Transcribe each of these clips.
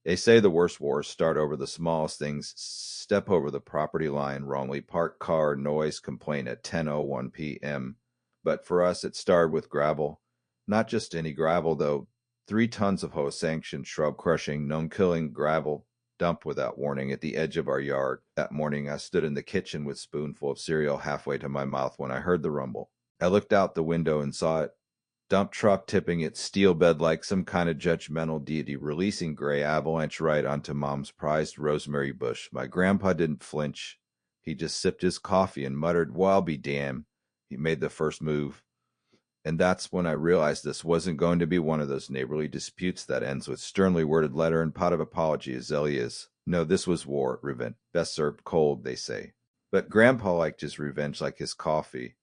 They say the worst wars start over the smallest things. Step over the property line, wrongly parked car, noise complaint at 10:01 p.m. But for us, it started with gravel. Not just any gravel, though. 3 tons of HOA sanctioned shrub crushing, gnome killing gravel dumped without warning at the edge of our yard. That morning, I stood in the kitchen with a spoonful of cereal halfway to my mouth when I heard the rumble. I looked out the window and saw it. Dump truck tipping its steel bed like some kind of judgmental deity, releasing gray avalanche right onto Mom's prized rosemary bush. My grandpa didn't flinch. He just sipped his coffee and muttered, "Well, I'll be damned." He made the first move. And that's when I realized this wasn't going to be one of those neighborly disputes that ends with sternly worded letter and pot of apology as Ellie is. No, this was war, revenge. Best served cold, they say. But Grandpa liked his revenge like his coffee.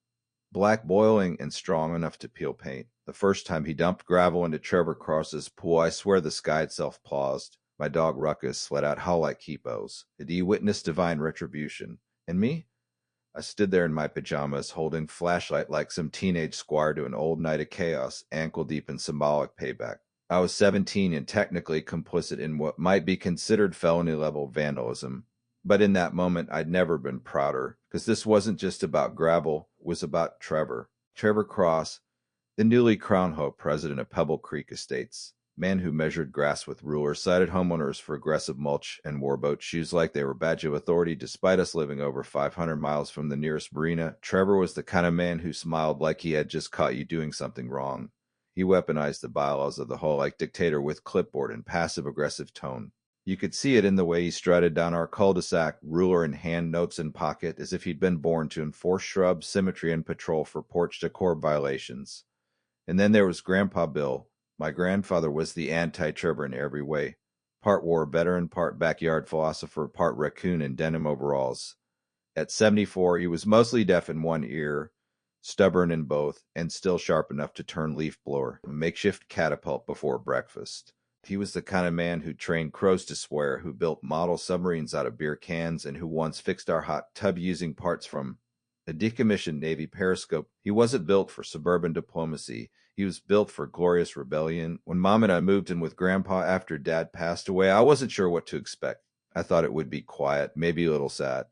Black, boiling, and strong enough to peel paint. The first time he dumped gravel into Trevor Cross's pool, I swear the sky itself paused. My dog Ruckus let out howl like hippos. Did he witness divine retribution? And me? I stood there in my pajamas, holding flashlight like some teenage squire to an old night of chaos, ankle deep in symbolic payback. I was 17 and technically complicit in what might be considered felony-level vandalism. But in that moment, I'd never been prouder, because this wasn't just about gravel, it was about Trevor. Trevor Cross, the newly crowned HOA president of Pebble Creek Estates. Man who measured grass with rulers, cited homeowners for aggressive mulch and wore boat shoes like they were badge of authority despite us living over 500 miles from the nearest marina. Trevor was the kind of man who smiled like he had just caught you doing something wrong. He weaponized the bylaws of the HOA like dictator with clipboard and passive-aggressive tone. You could see it in the way he strutted down our cul-de-sac, ruler in hand, notes in pocket, as if he'd been born to enforce shrub symmetry and patrol for porch decor violations. And then there was Grandpa Bill. My grandfather was the anti-Trevor in every way. Part war veteran, part backyard philosopher, part raccoon in denim overalls. At 74, he was mostly deaf in one ear, stubborn in both, and still sharp enough to turn leaf blower, a makeshift catapult before breakfast. He was the kind of man who trained crows to swear, who built model submarines out of beer cans, and who once fixed our hot tub using parts from a decommissioned Navy periscope. He wasn't built for suburban diplomacy. He was built for glorious rebellion. When Mom and I moved in with Grandpa after Dad passed away, I wasn't sure what to expect. I thought it would be quiet, maybe a little sad.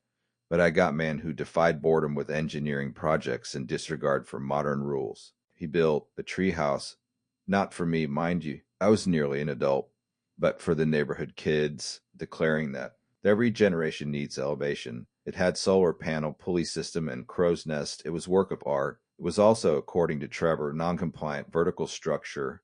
But I got man who defied boredom with engineering projects and disregard for modern rules. He built a treehouse, not for me, mind you. I was nearly an adult, but for the neighborhood kids, declaring that every generation needs elevation. It had solar panel, pulley system, and crow's nest. It was work of art. It was also, according to Trevor, non-compliant vertical structure.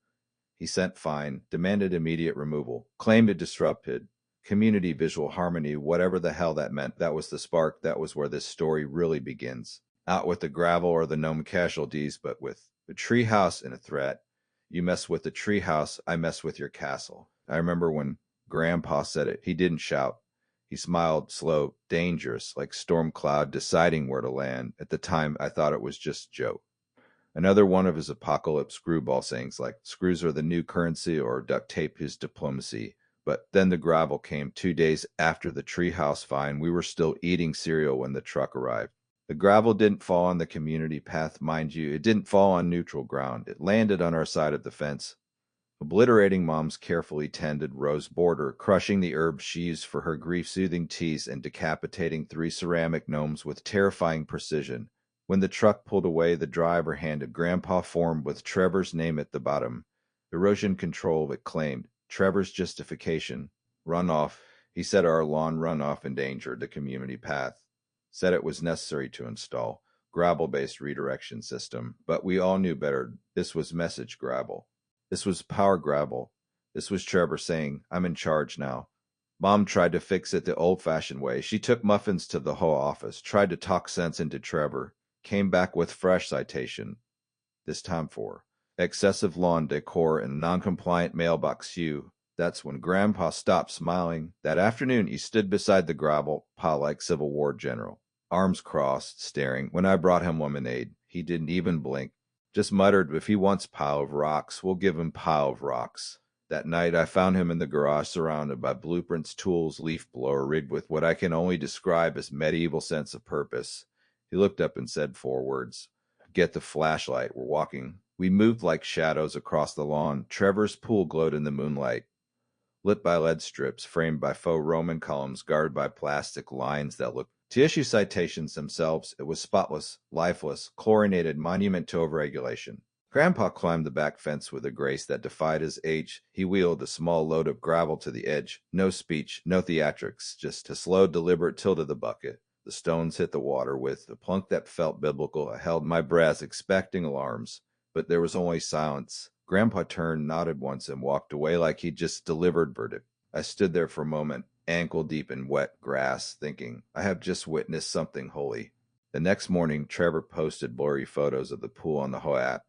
He sent fine, demanded immediate removal, claimed it disrupted community visual harmony, whatever the hell that meant. That was the spark. That was where this story really begins. Out with the gravel or the gnome casualties, but with the treehouse and a threat. You mess with the treehouse, I mess with your castle. I remember when Grandpa said it. He didn't shout. He smiled, slow, dangerous, like storm cloud deciding where to land. At the time, I thought it was just Joe. Another one of his apocalypse screwball sayings like, screws are the new currency or duct tape is diplomacy. But then the gravel came 2 days after the treehouse fine. We were still eating cereal when the truck arrived. The gravel didn't fall on the community path, mind you. It didn't fall on neutral ground. It landed on our side of the fence, obliterating Mom's carefully tended rose border, crushing the herbs she used for her grief-soothing teas, and decapitating 3 ceramic gnomes with terrifying precision. When the truck pulled away, the driver handed Grandpa form with Trevor's name at the bottom. Erosion control, it claimed. Trevor's justification. Runoff. He said our lawn runoff endangered the community path. Said it was necessary to install gravel-based redirection system. But we all knew better. This was message gravel. This was power gravel. This was Trevor saying, I'm in charge now. Mom tried to fix it the old-fashioned way. She took muffins to the whole office, tried to talk sense into Trevor, came back with fresh citation. This time for excessive lawn decor and non-compliant mailbox hue. That's when Grandpa stopped smiling. That afternoon, he stood beside the gravel pile like Civil War general, arms crossed, staring. When I brought him lemonade, he didn't even blink. Just muttered, if he wants pile of rocks, we'll give him pile of rocks. That night, I found him in the garage surrounded by blueprints, tools, leaf blower, rigged with what I can only describe as medieval sense of purpose. He looked up and said 4 words. Get the flashlight, we're walking. We moved like shadows across the lawn. Trevor's pool glowed in the moonlight. lit by LED strips, framed by faux Roman columns, guarded by plastic lines that looked. To issue citations themselves, it was spotless, lifeless, chlorinated monument to overregulation. Grandpa climbed the back fence with a grace that defied his age. He wheeled a small load of gravel to the edge. No speech, no theatrics, just a slow, deliberate tilt of the bucket. The stones hit the water with a plunk that felt biblical. I held my breath, expecting alarms, but there was only silence. Grandpa turned, nodded once, and walked away like he'd just delivered verdict. I stood there for a moment, ankle deep in wet grass, thinking, I have just witnessed something holy. The next morning, Trevor posted blurry photos of the pool on the HOA app.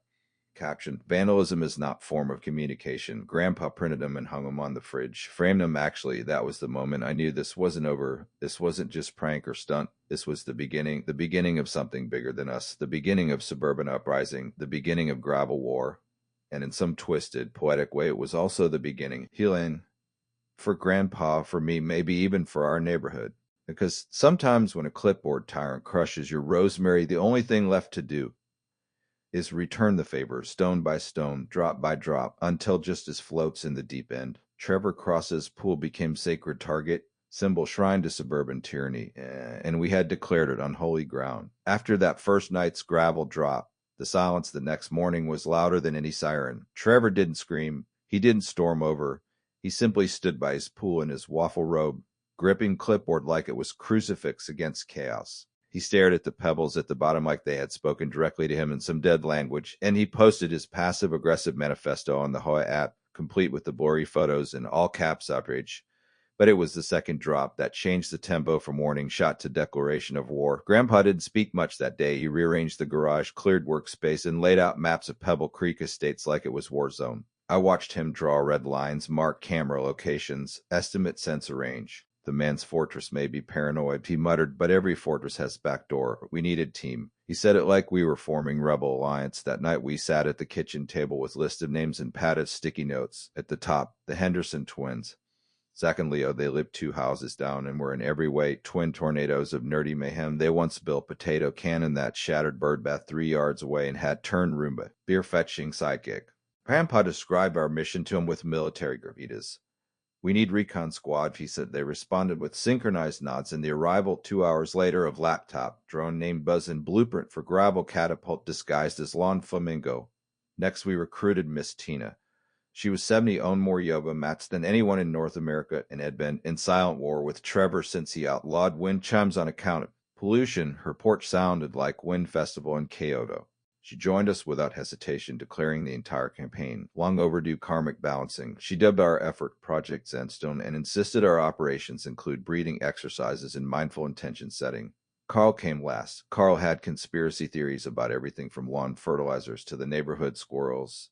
Captioned, vandalism is not form of communication. Grandpa printed them and hung them on the fridge. Framed them. Actually, that was the moment I knew this wasn't over. This wasn't just prank or stunt. This was the beginning of something bigger than us, the beginning of suburban uprising, the beginning of gravel war. And in some twisted, poetic way, it was also the beginning. Healing for Grandpa, for me, maybe even for our neighborhood. Because sometimes when a clipboard tyrant crushes your rosemary, the only thing left to do is return the favor, stone by stone, drop by drop, until justice floats in the deep end. Trevor Cross's pool became sacred target, symbol shrine to suburban tyranny, and we had declared it unholy ground. After that first night's gravel drop, the silence the next morning was louder than any siren. Trevor didn't scream. He didn't storm over. He simply stood by his pool in his waffle robe, gripping clipboard like it was crucifix against chaos. He stared at the pebbles at the bottom like they had spoken directly to him in some dead language, and he posted his passive-aggressive manifesto on the HOA app, complete with the blurry photos in all caps outrage. But it was the second drop that changed the tempo from warning shot to declaration of war. Grandpa didn't speak much that day. He rearranged the garage, cleared workspace, and laid out maps of Pebble Creek estates like it was war zone. I watched him draw red lines, mark camera locations, estimate sensor range. The man's fortress may be paranoid, he muttered, but every fortress has back door. We needed team. He said it like we were forming Rebel Alliance. That night we sat at the kitchen table with list of names and padded sticky notes. At the top, the Henderson twins. Zach and Leo, they lived 2 houses down and were in every way twin tornadoes of nerdy mayhem. They once built potato cannon that shattered bird bath 3 yards away and had turned Roomba, beer-fetching sidekick. Grandpa described our mission to him with military gravitas. We need recon squad, he said. They responded with synchronized nods, and the arrival 2 hours later of laptop, drone named Buzz, and blueprint for gravel catapult disguised as lawn flamingo. Next, we recruited Miss Tina. She was 70, owned more yoga mats than anyone in North America, and had been in silent war with Trevor since he outlawed wind chimes on account of pollution. Her porch sounded like Wind Festival in Kyoto. She joined us without hesitation, declaring the entire campaign long overdue karmic balancing. She dubbed our effort Project Zenstone and insisted our operations include breathing exercises and mindful intention setting. Carl came last. Carl had conspiracy theories about everything from lawn fertilizers to the neighborhood squirrels.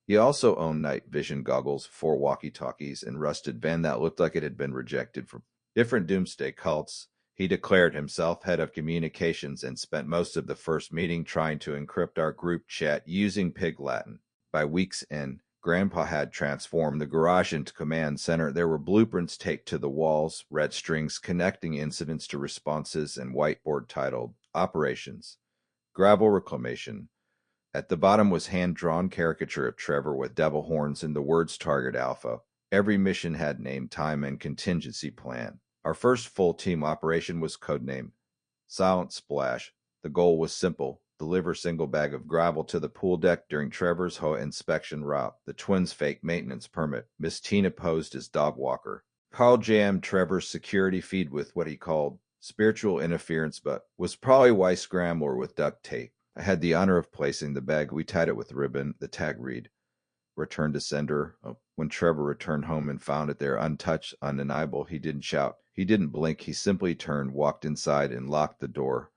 He also owned night vision goggles, 4 walkie-talkies, and rusted van that looked like it had been rejected from different doomsday cults. He declared himself head of communications and spent most of the first meeting trying to encrypt our group chat using Pig Latin. By week's end, Grandpa had transformed the garage into command center. There were blueprints taped to the walls, red strings connecting incidents to responses, and whiteboard titled Operations, Gravel Reclamation. At the bottom was hand-drawn caricature of Trevor with devil horns and the words Target Alpha. Every mission had name, time, and contingency plan. Our first full-team operation was codenamed Silent Splash. The goal was simple: deliver single bag of gravel to the pool deck during Trevor's HOA inspection route. The twins' fake maintenance permit. Miss Tina posed as dog walker. Carl jammed Trevor's security feed with what he called spiritual interference, but was probably white scrambler with duct tape. I had the honor of placing the bag. We tied it with ribbon. The tag read, "Return to sender." When Trevor returned home and found it there, untouched, undeniable, he didn't shout. He didn't blink. He simply turned, walked inside, and locked the door.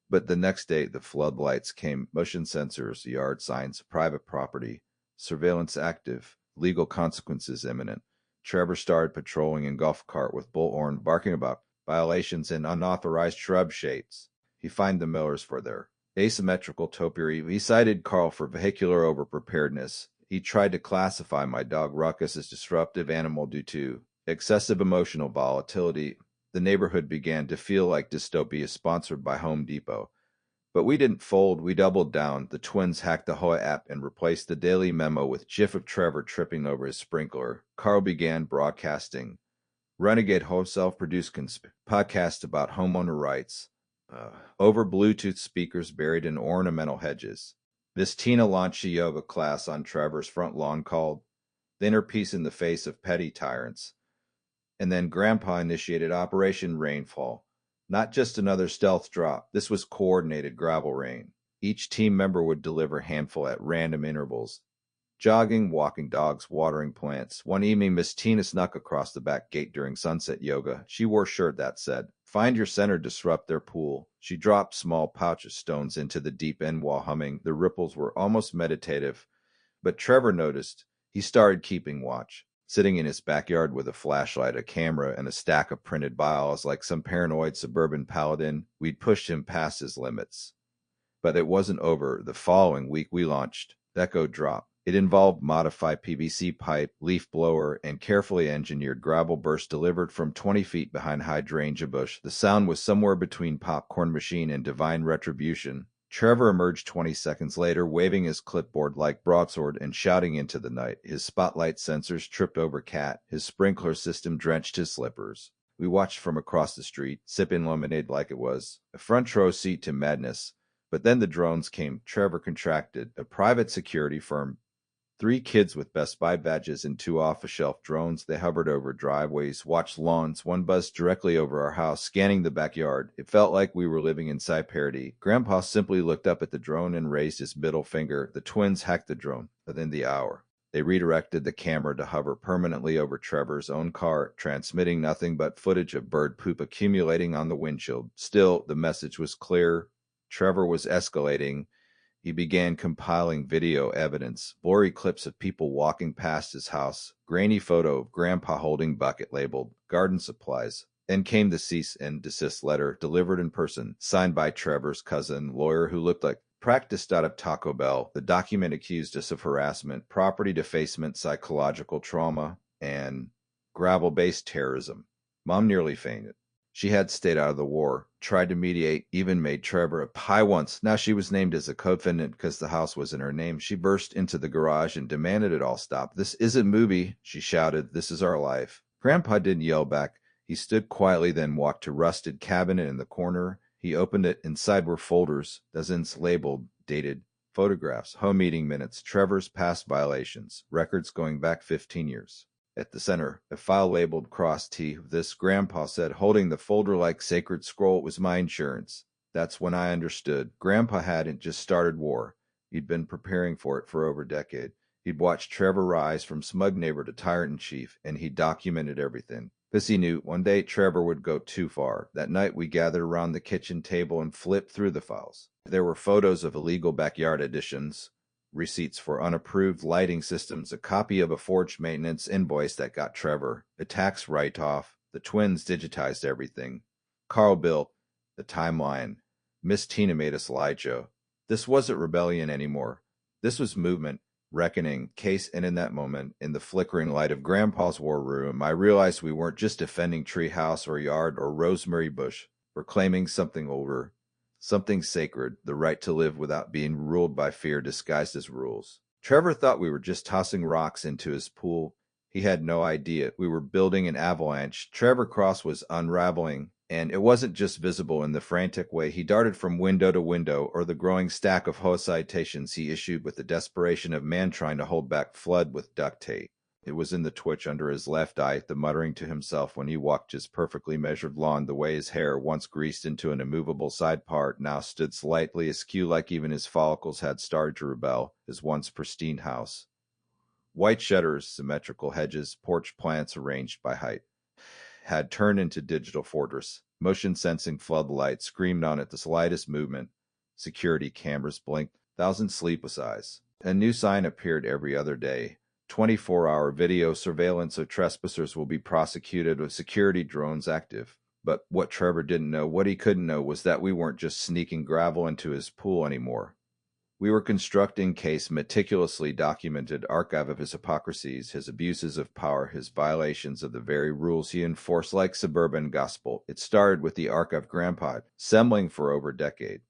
But the next day, the floodlights came, motion sensors, yard signs, private property, surveillance active, legal consequences imminent. Trevor started patrolling in golf cart with bullhorn, barking about violations in unauthorized shrub shapes. He fined the Millers for their asymmetrical topiary. He cited Carl for vehicular overpreparedness. He tried to classify my dog Ruckus as disruptive animal due to excessive emotional volatility. The neighborhood began to feel like dystopia sponsored by Home Depot. But we didn't fold, we doubled down. The twins hacked the HOA app and replaced the daily memo with GIF of Trevor tripping over his sprinkler. Carl began broadcasting. Renegade Home self-produced podcast about homeowner rights. Over Bluetooth speakers buried in ornamental hedges. Miss Tina launched a yoga class on Trevor's front lawn called The Inner Peace in the Face of Petty Tyrants. And then Grandpa initiated Operation Rainfall. Not just another stealth drop, this was coordinated gravel rain. Each team member would deliver a handful at random intervals. Jogging, walking dogs, watering plants. One evening, Miss Tina snuck across the back gate during sunset yoga. She wore a shirt that said, "Find your center, disrupt their pool." She dropped small pouch of stones into the deep end while humming. The ripples were almost meditative. But Trevor noticed. He started keeping watch. Sitting in his backyard with a flashlight, a camera, and a stack of printed bios like some paranoid suburban paladin, we'd pushed him past his limits. But it wasn't over. The following week we launched Echo Drop. It involved modified PVC pipe, leaf blower, and carefully engineered gravel burst delivered from 20 feet behind hydrangea bush. The sound was somewhere between Popcorn Machine and Divine Retribution. Trevor emerged 20 seconds later, waving his clipboard like broadsword and shouting into the night. His spotlight sensors tripped over Cat. His sprinkler system drenched his slippers. We watched from across the street, sipping lemonade like it was a front row seat to madness. But then the drones came. Trevor contracted. A private security firm. 3 kids with Best Buy badges and 2 off-the-shelf drones. They hovered over driveways, watched lawns. One buzzed directly over our house, scanning the backyard. It felt like we were living inside parody. Grandpa simply looked up at the drone and raised his middle finger. The twins hacked the drone within the hour. They redirected the camera to hover permanently over Trevor's own car, transmitting nothing but footage of bird poop accumulating on the windshield. Still, the message was clear. Trevor was escalating. He began compiling video evidence, blurry clips of people walking past his house, grainy photo of Grandpa holding bucket labeled garden supplies. Then came the cease and desist letter, delivered in person, signed by Trevor's cousin, lawyer who looked like practiced out of Taco Bell. The document accused us of harassment, property defacement, psychological trauma, and gravel-based terrorism. Mom nearly fainted. She had stayed out of the war, tried to mediate, even made Trevor a pie once. Now she was named as a co-defendant because the house was in her name. She burst into the garage and demanded it all stop. "This isn't a movie," she shouted. "This is our life." Grandpa didn't yell back. He stood quietly, then walked to rusted cabinet in the corner. He opened it. Inside were folders, dozens labeled, dated, photographs, home meeting minutes, Trevor's past violations, records going back 15 years. At the center, a file labeled Cross T. This, Grandpa said, holding the folder like sacred scroll. It was my insurance. That's when I understood. Grandpa hadn't just started war. He'd been preparing for it for over a decade. He'd watched Trevor rise from smug neighbor to tyrant-in-chief, and he documented everything. Because he knew one day Trevor would go too far. That night we gathered around the kitchen table and flipped through the files. There were photos of illegal backyard additions, receipts for unapproved lighting systems, a copy of a forged maintenance invoice that got Trevor, a tax write-off. The twins digitized everything. Carl built the timeline. Miss Tina made a slideshow. This wasn't rebellion anymore. This was movement, reckoning, case, and in that moment, in the flickering light of Grandpa's war room, I realized we weren't just defending treehouse or yard or rosemary bush. We're claiming something older. Something sacred, the right to live without being ruled by fear disguised as rules. Trevor thought we were just tossing rocks into his pool. He had no idea. We were building an avalanche. Trevor Cross was unraveling, and it wasn't just visible in the frantic way he darted from window to window or the growing stack of HOA citations he issued with the desperation of man trying to hold back flood with duct tape. It was in the twitch under his left eye, the muttering to himself when he walked his perfectly measured lawn, the way his hair, once greased into an immovable side part, now stood slightly askew like even his follicles had started to rebel, his once pristine house. White shutters, symmetrical hedges, porch plants arranged by height, had turned into digital fortress. Motion-sensing floodlights screamed on it the slightest movement. Security cameras blinked, thousand sleepless eyes. A new sign appeared every other day. 24-hour video surveillance of trespassers will be prosecuted with security drones active. But what Trevor didn't know, what he couldn't know, was that we weren't just sneaking gravel into his pool anymore. We were constructing case meticulously documented archive of his hypocrisies, his abuses of power, his violations of the very rules he enforced like suburban gospel. It started with the archive Grandpa, assembling for over a decade.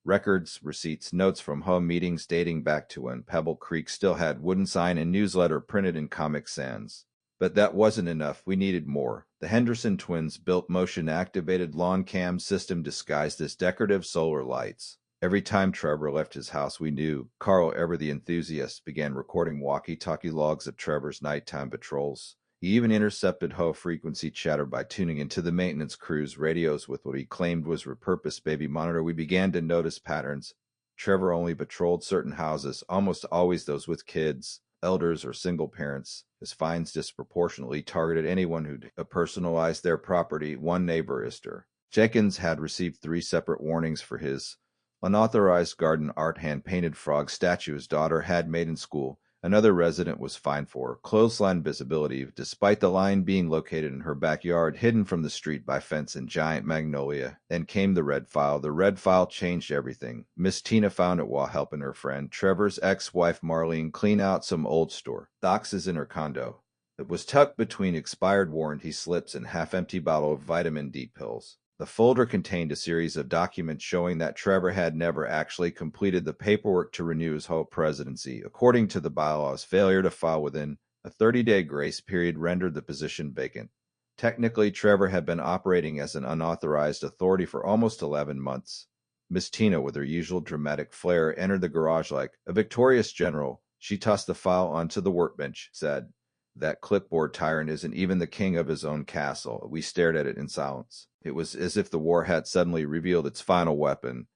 Records, receipts, notes from home meetings dating back to when Pebble Creek still had wooden sign and newsletter printed in Comic Sans. But that wasn't enough. We needed more. The Henderson twins built motion-activated lawn cam system disguised as decorative solar lights. Every time Trevor left his house, we knew Carl, ever the enthusiast, began recording walkie-talkie logs of Trevor's nighttime patrols. He even intercepted HOA frequency chatter by tuning into the maintenance crew's radios with what he claimed was repurposed baby monitor. We began to notice patterns. Trevor only patrolled certain houses, almost always those with kids, elders, or single parents. His fines disproportionately targeted anyone who'd personalized their property. One neighbor, Ister Jenkins, had received 3 separate warnings for his unauthorized garden art hand-painted frog statue his daughter had made in school. Another resident was fined for clothesline visibility, despite the line being located in her backyard, hidden from the street by fence and giant magnolia. Then came the red file. The red file changed everything. Miss Tina found it while helping her friend, Trevor's ex-wife Marlene, clean out some old store boxes in her condo. It was tucked between expired warranty slips and half-empty bottle of vitamin D pills. The folder contained a series of documents showing that Trevor had never actually completed the paperwork to renew his HOA presidency. According to the bylaws, failure to file within a 30-day grace period rendered the position vacant. Technically, Trevor had been operating as an unauthorized authority for almost 11 months. Miss Tina, with her usual dramatic flair, entered the garage like a victorious general. She tossed the file onto the workbench, said, "That clipboard tyrant isn't even the king of his own castle." We stared at it in silence. It was as if the war had suddenly revealed its final weapon.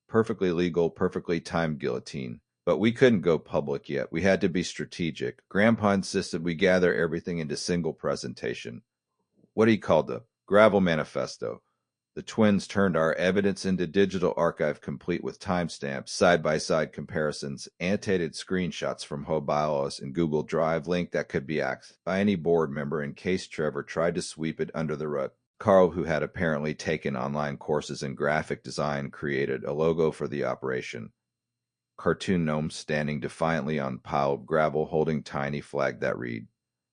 Perfectly legal, perfectly timed guillotine. But we couldn't go public yet. We had to be strategic. Grandpa insisted we gather everything into single presentation. What he called the Gravel Manifesto. The twins turned our evidence into digital archive complete with timestamps, side-by-side comparisons, annotated screenshots from HOA bylaws, and Google Drive link that could be accessed by any board member in case Trevor tried to sweep it under the rug. Carl, who had apparently taken online courses in graphic design, created a logo for the operation. Cartoon gnomes standing defiantly on pile of gravel holding tiny flag that read,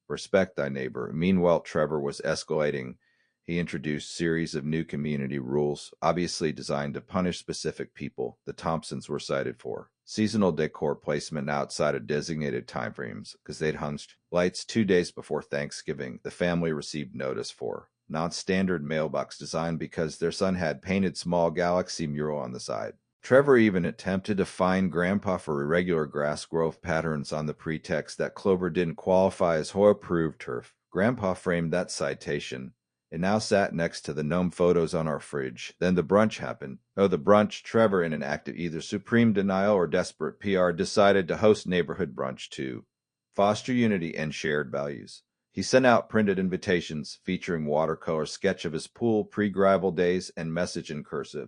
"Respect thy neighbor." Meanwhile, Trevor was escalating. He introduced series of new community rules, obviously designed to punish specific people. The Thompsons were cited for seasonal decor placement outside of designated timeframes because they'd hung lights 2 days before Thanksgiving. The family received notice for non-standard mailbox design because their son had painted small galaxy mural on the side. Trevor even attempted to fine Grandpa for irregular grass growth patterns on the pretext that clover didn't qualify as HOA-approved turf. Grandpa framed that citation. It now sat next to the gnome photos on our fridge. Then the brunch happened. The brunch, Trevor, in an act of either supreme denial or desperate PR, decided to host neighborhood brunch to foster unity and shared values. He sent out printed invitations featuring watercolor sketch of his pool pre-gravel days and message in cursive.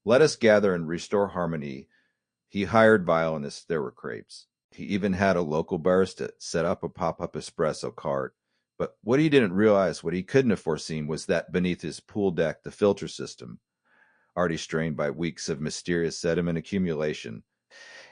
"Let us gather and restore harmony." He hired violinists. There were crepes. He even had a local barista set up a pop-up espresso cart. But what he didn't realize, what he couldn't have foreseen, was that beneath his pool deck, the filter system, already strained by weeks of mysterious sediment accumulation,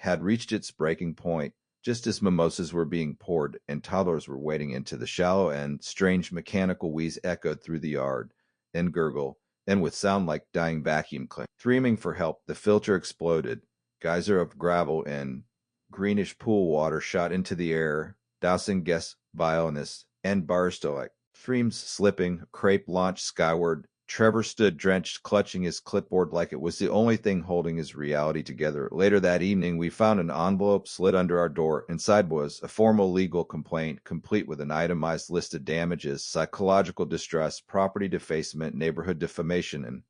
had reached its breaking point. Just as mimosas were being poured and toddlers were wading into the shallow end, strange mechanical wheeze echoed through the yard, then gurgle, then with sound like dying vacuum cleaner. Screaming for help, the filter exploded. Geyser of gravel and greenish pool water shot into the air, dousing guest violinists and barista like streams slipping, crepe launched skyward. Trevor stood drenched, clutching his clipboard like it was the only thing holding his reality together. Later that evening, we found an envelope slid under our door. Inside was a formal legal complaint, complete with an itemized list of damages, psychological distress, property defacement, neighborhood defamation, and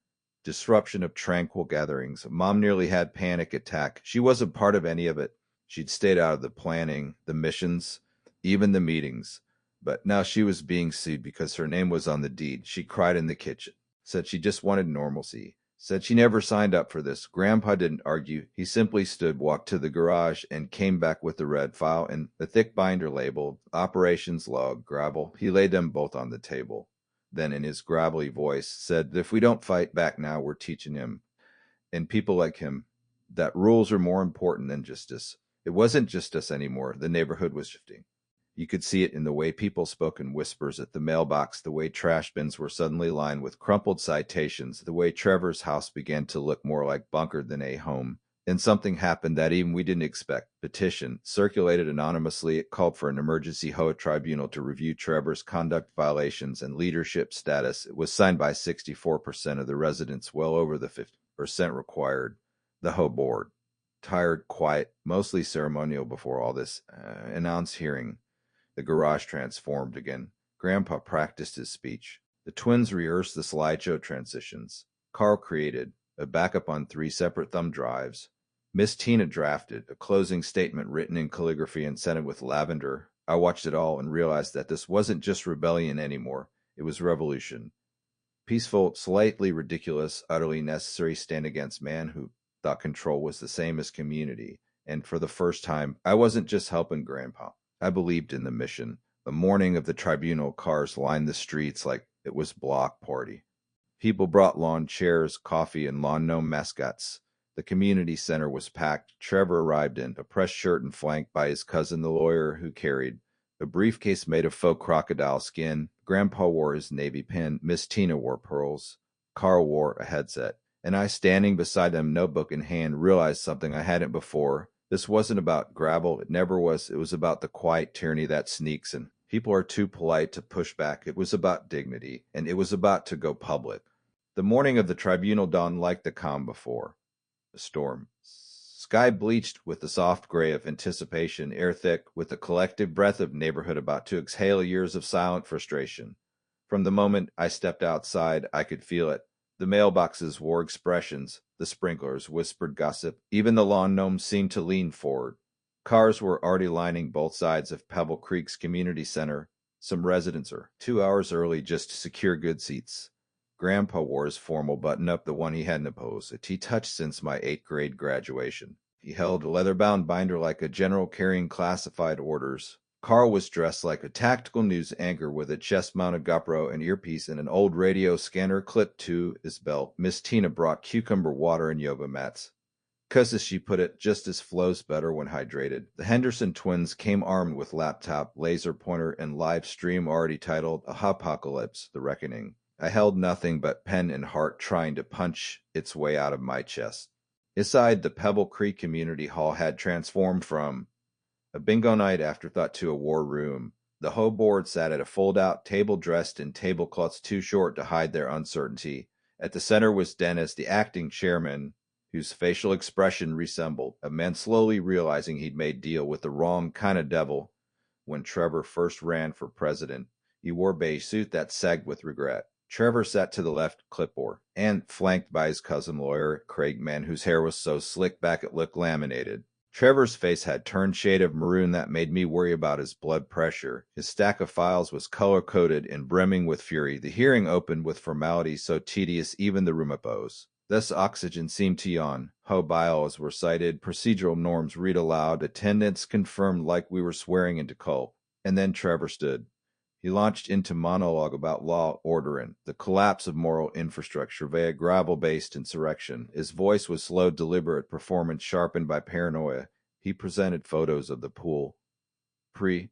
disruption of tranquil gatherings. Mom nearly had panic attack. She wasn't part of any of it. She'd stayed out of the planning, the missions, even the meetings. But now she was being sued because her name was on the deed. She cried in the kitchen. Said she just wanted normalcy. Said she never signed up for this. Grandpa didn't argue. He simply stood, walked to the garage, and came back with the red file and the thick binder labeled Operations Log Gravel. He laid them both on the table. Then in his gravelly voice said that if we don't fight back now, we're teaching him and people like him that rules are more important than justice. It wasn't justice anymore. The neighborhood was shifting. You could see it in the way people spoke in whispers at the mailbox, the way trash bins were suddenly lined with crumpled citations, the way Trevor's house began to look more like bunker than a home. Then something happened that even we didn't expect. Petition, circulated anonymously, it called for an emergency HOA tribunal to review Trevor's conduct violations and leadership status. It was signed by 64% of the residents, well over the 50% required. The HOA board, tired, quiet, mostly ceremonial before all this, announced hearing. The garage transformed again. Grandpa practiced his speech. The twins rehearsed the slideshow transitions. Carl created a backup on 3 separate thumb drives. Miss Tina drafted a closing statement written in calligraphy and sent it with lavender. I watched it all and realized that this wasn't just rebellion anymore. It was revolution. Peaceful, slightly ridiculous, utterly necessary stand against man who thought control was the same as community. And for the first time, I wasn't just helping Grandpa. I believed in the mission. The morning of the tribunal, cars lined the streets like it was block party. People brought lawn chairs, coffee, and lawn gnome mascots. The community center was packed. Trevor arrived in a pressed shirt and flanked by his cousin, the lawyer, who carried a briefcase made of faux crocodile skin. Grandpa wore his navy pin. Miss Tina wore pearls. Carl wore a headset. And I, standing beside them, notebook in hand, realized something I hadn't before. This wasn't about gravel. It never was. It was about the quiet tyranny that sneaks in. People are too polite to push back. It was about dignity, and it was about to go public. The morning of the tribunal dawned like the calm before a storm. Sky bleached with the soft gray of anticipation, air thick with the collective breath of neighborhood about to exhale years of silent frustration. From the moment I stepped outside, I could feel it. The mailboxes wore expressions. The sprinklers whispered gossip. Even the lawn gnomes seemed to lean forward. Cars were already lining both sides of Pebble Creek's community center. Some residents are 2 hours early just to secure good seats. Grandpa wore his formal button-up, the one he hadn't opposed, a he touched since my 8th grade graduation. He held a leather-bound binder like a general carrying classified orders. Carl was dressed like a tactical news anchor with a chest-mounted GoPro, an earpiece, and an old radio scanner clipped to his belt. Miss Tina brought cucumber water and yoga mats. 'Cause, as she put it, justice flows better when hydrated. The Henderson twins came armed with laptop, laser pointer, and live stream already titled Apocalypse, The Reckoning. I held nothing but pen and heart trying to punch its way out of my chest. Inside, the Pebble Creek Community Hall had transformed from a bingo night afterthought to a war room. The hoe board sat at a fold-out table dressed in tablecloths too short to hide their uncertainty. At the center was Dennis, the acting chairman, whose facial expression resembled a man slowly realizing he'd made deal with the wrong kind of devil. When Trevor first ran for president, he wore a beige suit that sagged with regret. Trevor sat to the left clipboard, and flanked by his cousin lawyer, Craig Mann, whose hair was so slick back it looked laminated. Trevor's face had turned shade of maroon that made me worry about his blood pressure. His stack of files was color-coded and brimming with fury. The hearing opened with formalities so tedious even the room opposed. Thus oxygen seemed to yawn. Hoe bylaws were cited, procedural norms read aloud, attendance confirmed like we were swearing into cult. And then Trevor stood. He launched into monologue about law, order, and the collapse of moral infrastructure via gravel-based insurrection. His voice was slow, deliberate, performance sharpened by paranoia. He presented photos of the pool, pre-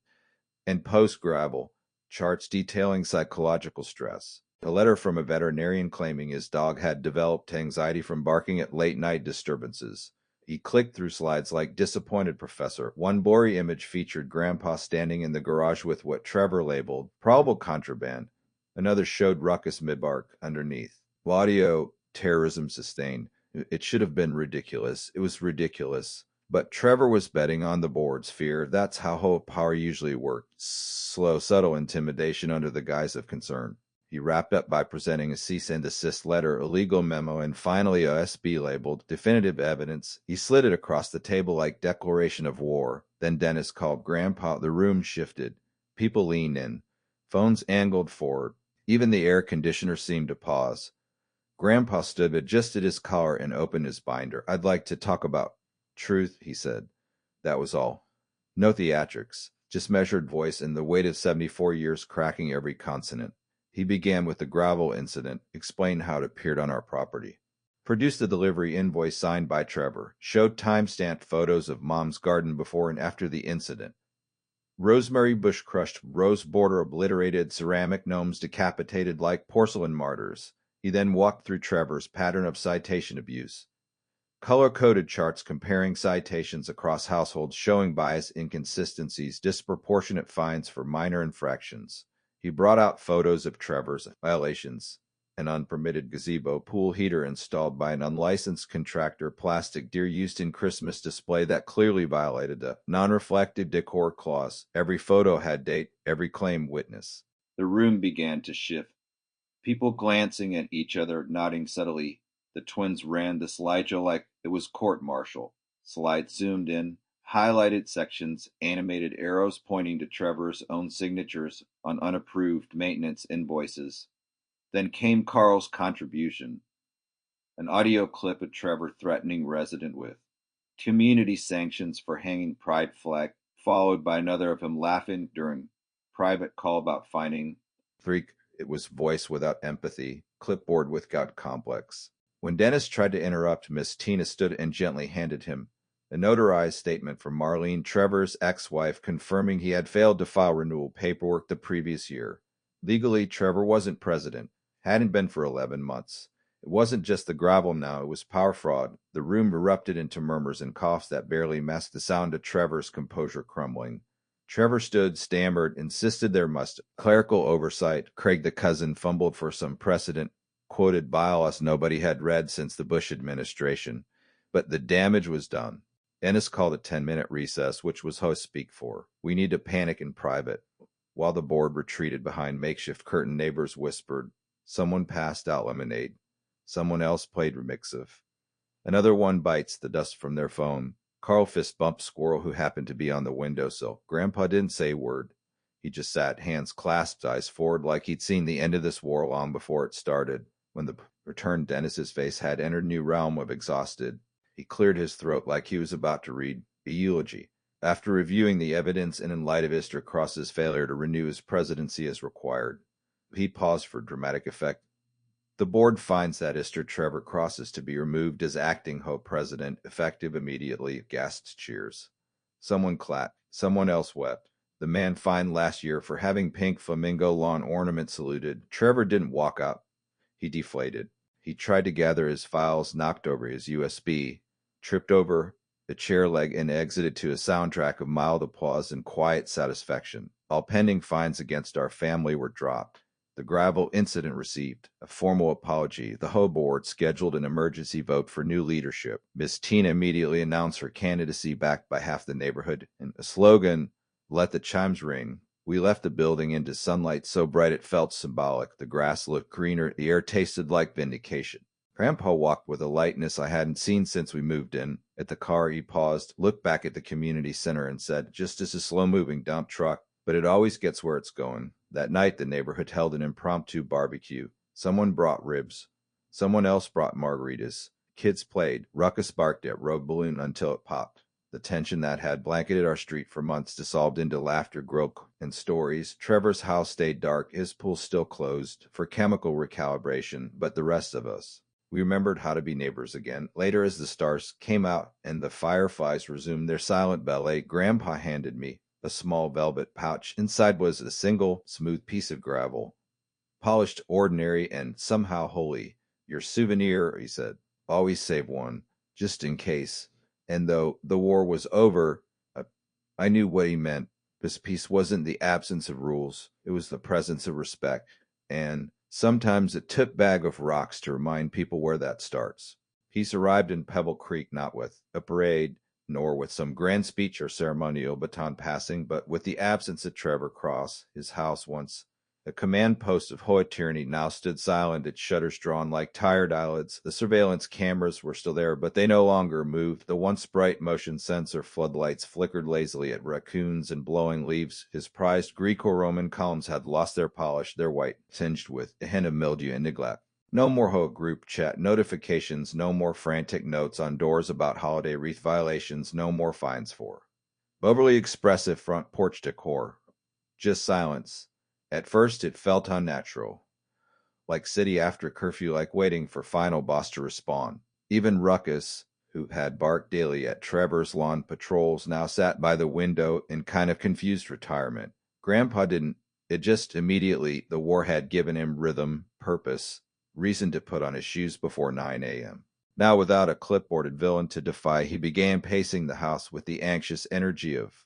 and post-gravel, charts detailing psychological stress. A letter from a veterinarian claiming his dog had developed anxiety from barking at late-night disturbances. He clicked through slides like disappointed professor. One blurry image featured Grandpa standing in the garage with what Trevor labeled probable contraband. Another showed ruckus mid-bark underneath. Audio terrorism sustained. It should have been ridiculous. It was ridiculous. But Trevor was betting on the board's fear. That's how HOA power usually worked. Slow, subtle intimidation under the guise of concern. He wrapped up by presenting a cease and desist letter, a legal memo, and finally a SB labeled definitive evidence. He slid it across the table like declaration of war. Then Dennis called Grandpa. The room shifted. People leaned in. Phones angled forward. Even the air conditioner seemed to pause. Grandpa stood, adjusted his collar, and opened his binder. I'd like to talk about truth, he said. That was all. No theatrics, just measured voice and the weight of 74 years cracking every consonant. He began with the gravel incident, explained how it appeared on our property. Produced the delivery invoice signed by Trevor. Showed time-stamped photos of Mom's garden before and after the incident. Rosemary bush crushed, rose border obliterated, ceramic gnomes decapitated like porcelain martyrs. He then walked through Trevor's pattern of citation abuse. Color-coded charts comparing citations across households showing bias, inconsistencies, disproportionate fines for minor infractions. He brought out photos of Trevor's violations: an unpermitted gazebo pool heater installed by an unlicensed contractor, plastic deer used in Christmas display that clearly violated the non-reflective decor clause. Every photo had date, every claim witness. The room began to shift. People glancing at each other, nodding subtly. The twins ran the slideshow like it was court-martial. Slides zoomed in, highlighted sections, animated arrows pointing to Trevor's own signatures on unapproved maintenance invoices. Then came Carl's contribution, an audio clip of Trevor threatening resident with community sanctions for hanging pride flag, followed by another of him laughing during private call about finding freak. It was voice without empathy, clipboard with God complex. When Dennis tried to interrupt, Miss Tina stood and gently handed him a notarized statement from Marlene, Trevor's ex-wife, confirming he had failed to file renewal paperwork the previous year. Legally, Trevor wasn't president, hadn't been for 11 months. It wasn't just the gravel now, it was power fraud. The room erupted into murmurs and coughs that barely masked the sound of Trevor's composure crumbling. Trevor stood, stammered, insisted there must clerical oversight. Craig the cousin fumbled for some precedent, quoted bylaws nobody had read since the Bush administration. But the damage was done. Ennis called a 10-minute recess, which was host speak for. We need to panic in private. While the board retreated behind makeshift curtain, neighbors whispered. Someone passed out lemonade. Someone else played remixive. Another one bites the dust from their phone. Carl fist bumped Squirrel, who happened to be on the windowsill. Grandpa didn't say a word. He just sat, hands clasped, eyes forward, like he'd seen the end of this war long before it started. When the returned Dennis's face had entered a new realm of exhausted, he cleared his throat like he was about to read a eulogy. After reviewing the evidence and in light of Mr. Cross's failure to renew his presidency as required, he paused for dramatic effect. The board finds that Mr. Trevor Cross is to be removed as acting HOA president, effective immediately. Gasped cheers. Someone clapped. Someone else wept. The man fined last year for having pink flamingo lawn ornament saluted. Trevor didn't walk out. He deflated. He tried to gather his files, knocked over his USB, tripped over the chair leg, and exited to a soundtrack of mild applause and quiet satisfaction. All pending fines against our family were dropped. The gravel incident received a formal apology. The HOA board scheduled an emergency vote for new leadership. Miss Tina immediately announced her candidacy, backed by half the neighborhood, and a slogan, "Let the chimes ring." We left the building into sunlight so bright it felt symbolic. The grass looked greener. The air tasted like vindication. Grandpa walked with a lightness I hadn't seen since we moved in. At the car, he paused, looked back at the community center, and said, "Just as a slow-moving dump truck, but it always gets where it's going." That night, the neighborhood held an impromptu barbecue. Someone brought ribs. Someone else brought margaritas. Kids played. Ruckus barked at Road Balloon until it popped. The tension that had blanketed our street for months dissolved into laughter, growth, and stories. Trevor's house stayed dark, his pool still closed for chemical recalibration, but the rest of us, we remembered how to be neighbors again. Later, as the stars came out and the fireflies resumed their silent ballet, Grandpa handed me a small velvet pouch. Inside was a single, smooth piece of gravel, polished, ordinary, and somehow holy. "Your souvenir," he said. "Always save one, just in case." And though the war was over, I knew what he meant. This peace wasn't the absence of rules, it was the presence of respect. And sometimes a tip bag of rocks to remind people where that starts. Peace arrived in Pebble Creek not with a parade, nor with some grand speech or ceremonial baton passing, but with the absence of Trevor Cross. His house, once a command post of HOA tyranny, now stood silent, its shutters drawn like tired eyelids. The surveillance cameras were still there, but they no longer moved. The once bright motion sensor floodlights flickered lazily at raccoons and blowing leaves. His prized Greco-Roman columns had lost their polish, their white tinged with a hint of mildew and neglect. No more HOA group chat notifications, no more frantic notes on doors about holiday wreath violations, no more fines for overly expressive front porch decor. Just silence. At first it felt unnatural, like city after curfew, like waiting for final boss to respond. Even Ruckus, who had barked daily at Trevor's lawn patrols, now sat by the window in kind of confused retirement. Grandpa didn't. It just immediately, the war had given him rhythm, purpose, reason to put on his shoes before 9 a.m. Now, without a clipboarded villain to defy, he began pacing the house with the anxious energy of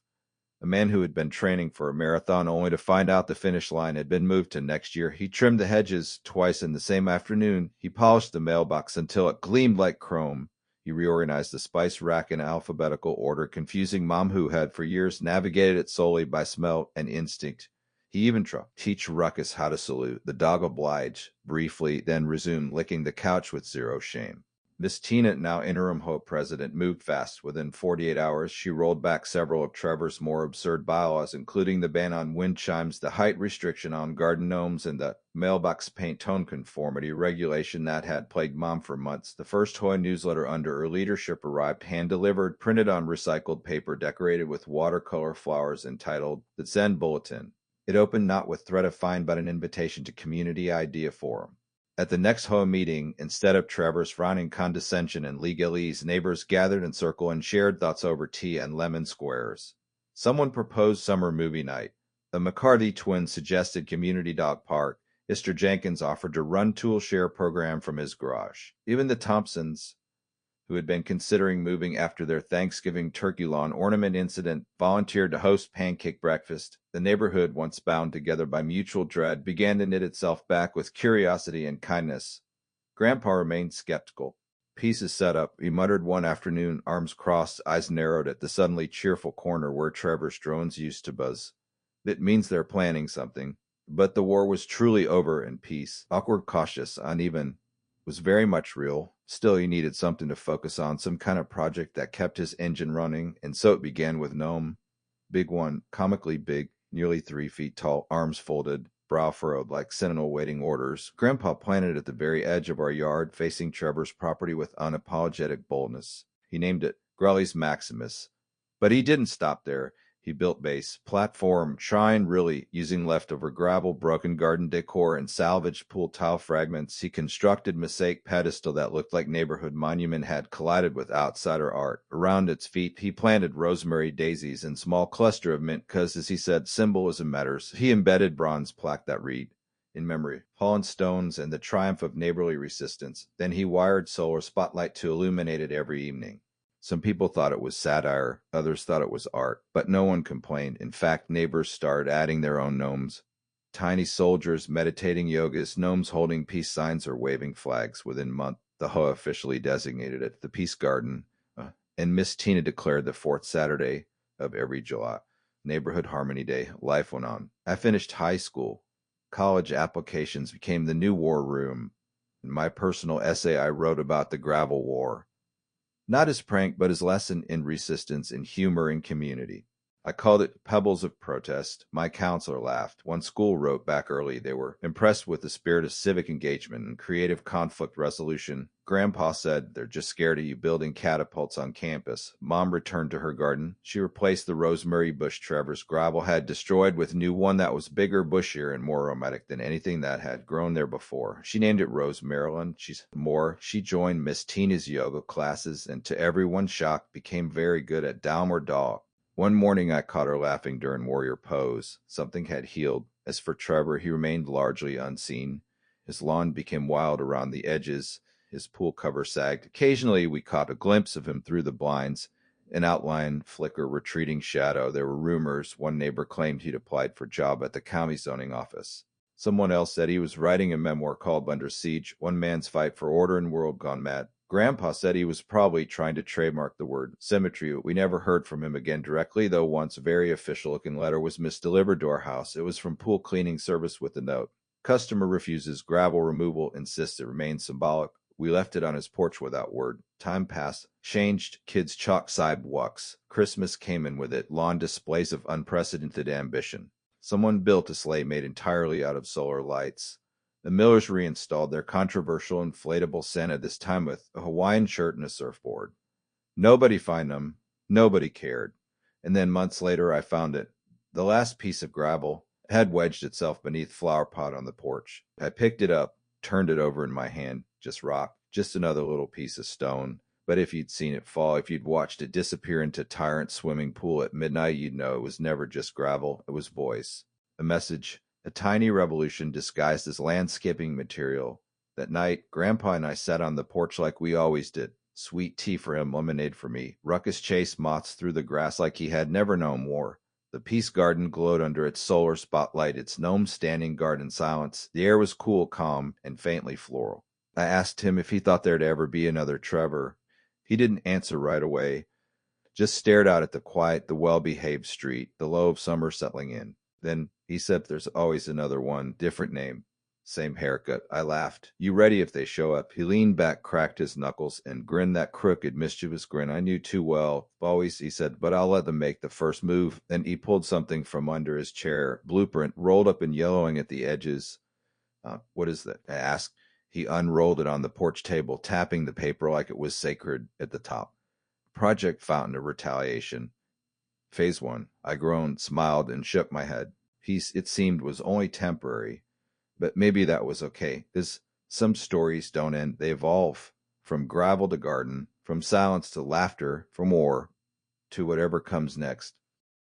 a man who had been training for a marathon only to find out the finish line had been moved to next year. He trimmed the hedges twice in the same afternoon. He polished the mailbox until it gleamed like chrome. He reorganized the spice rack in alphabetical order, confusing Mom, who had for years navigated it solely by smell and instinct. He even tried to teach Ruckus how to salute. The dog obliged, briefly, then resumed licking the couch with zero shame. Miss Tina, now interim HOA president, moved fast. Within 48 hours, she rolled back several of Trevor's more absurd bylaws, including the ban on wind chimes, the height restriction on garden gnomes, and the mailbox paint tone conformity regulation that had plagued Mom for months. The first HOA newsletter under her leadership arrived, hand-delivered, printed on recycled paper, decorated with watercolor flowers, entitled The Zen Bulletin. It opened not with threat of fine, but an invitation to Community Idea Forum. At the next HOA meeting, instead of Trevor's frowning condescension and legalese, neighbors gathered in circle and shared thoughts over tea and lemon squares. Someone proposed summer movie night. The McCarthy twins suggested community dog park. Mr. Jenkins offered to run tool share program from his garage. Even the Thompsons, who had been considering moving after their Thanksgiving turkey lawn ornament incident, volunteered to host pancake breakfast. The neighborhood, once bound together by mutual dread, began to knit itself back with curiosity and kindness. Grandpa remained skeptical. Peace is set up, he muttered one afternoon, arms crossed, eyes narrowed at the suddenly cheerful corner where Trevor's drones used to buzz. It means they're planning something. But the war was truly over, and peace, awkward, cautious, uneven, was very much real. Still, he needed something to focus on, some kind of project that kept his engine running, and so it began with Gnome. Big one, comically big, nearly 3 feet tall, arms folded, brow furrowed like sentinel waiting orders. Grandpa planted it at the very edge of our yard, facing Trevor's property with unapologetic boldness. He named it Grelly's Maximus. But he didn't stop there. He built base, platform, trying really, using leftover gravel, broken garden decor, and salvaged pool tile fragments. He constructed mosaic pedestal that looked like neighborhood monument had collided with outsider art. Around its feet, he planted rosemary daisies and small cluster of mint because, as he said, symbolism matters. He embedded bronze plaque that read, in memory, Holland stones and the triumph of neighborly resistance. Then he wired solar spotlight to illuminate it every evening. Some people thought it was satire, others thought it was art, but no one complained. In fact, neighbors started adding their own gnomes. Tiny soldiers meditating yogas, gnomes holding peace signs or waving flags. Within a month, the HOA officially designated it the Peace Garden, and Miss Tina declared the fourth Saturday of every July Neighborhood Harmony Day. Life went on. I finished high school. College applications became the new war room. In my personal essay, I wrote about the gravel war. Not as prank, but as lesson in resistance and humor in community. I called it Pebbles of Protest. My counselor laughed. One school wrote back early they were impressed with the spirit of civic engagement and creative conflict resolution. Grandpa said they're just scared of you building catapults on campus. Mom returned to her garden. She replaced the rosemary bush Trevor's gravel had destroyed with new one that was bigger, bushier, and more aromatic than anything that had grown there before. She named it Rose Maryland. She joined Miss Tina's yoga classes and to everyone's shock became very good at downward dog. One morning I caught her laughing during warrior pose. Something had healed. As for Trevor, he remained largely unseen. His lawn became wild around the edges. His pool cover sagged. Occasionally we caught a glimpse of him through the blinds, an outline, flicker, retreating shadow. There were rumors. One neighbor claimed he'd applied for a job at the county zoning office. Someone else said he was writing a memoir called Under Siege, One Man's Fight for Order in World Gone Mad. Grandpa said he was probably trying to trademark the word symmetry. We never heard from him again directly, though once a very official-looking letter was misdelivered to our house. It was from pool cleaning service with the note. Customer refuses gravel removal, insists it remains symbolic. We left it on his porch without word. Time passed, changed, kids chalk sidewalks. Christmas came in with it, lawn displays of unprecedented ambition. Someone built a sleigh made entirely out of solar lights. The Millers reinstalled their controversial inflatable Santa, this time with a Hawaiian shirt and a surfboard. Nobody found them. Nobody cared. And then months later I found it. The last piece of gravel had wedged itself beneath flower pot on the porch. I picked it up, turned it over in my hand. Just rock. Just another little piece of stone. But if you'd seen it fall, if you'd watched it disappear into Tyrant's swimming pool at midnight, you'd know it was never just gravel, it was voice. A message, a tiny revolution disguised as landscaping material. That night, Grandpa and I sat on the porch like we always did. Sweet tea for him, lemonade for me. Ruckus chased moths through the grass like he had never known war. The peace garden glowed under its solar spotlight, its gnomes standing guard in silence. The air was cool, calm, and faintly floral. I asked him if he thought there'd ever be another Trevor. He didn't answer right away, just stared out at the quiet, the well-behaved street, the low of summer settling in. Then he said there's always another one, different name, same haircut. I laughed. You ready if they show up? He leaned back, cracked his knuckles, and grinned that crooked, mischievous grin I knew too well. Always, he said, but I'll let them make the first move. Then he pulled something from under his chair, blueprint, rolled up and yellowing at the edges. What is that? I asked. He unrolled it on the porch table, tapping the paper like it was sacred at the top. Project Fountain of Retaliation. Phase 1. I groaned, smiled, and shook my head. Peace, it seemed, was only temporary. But maybe that was okay, because some stories don't end. They evolve. From gravel to garden, from silence to laughter, from war to whatever comes next.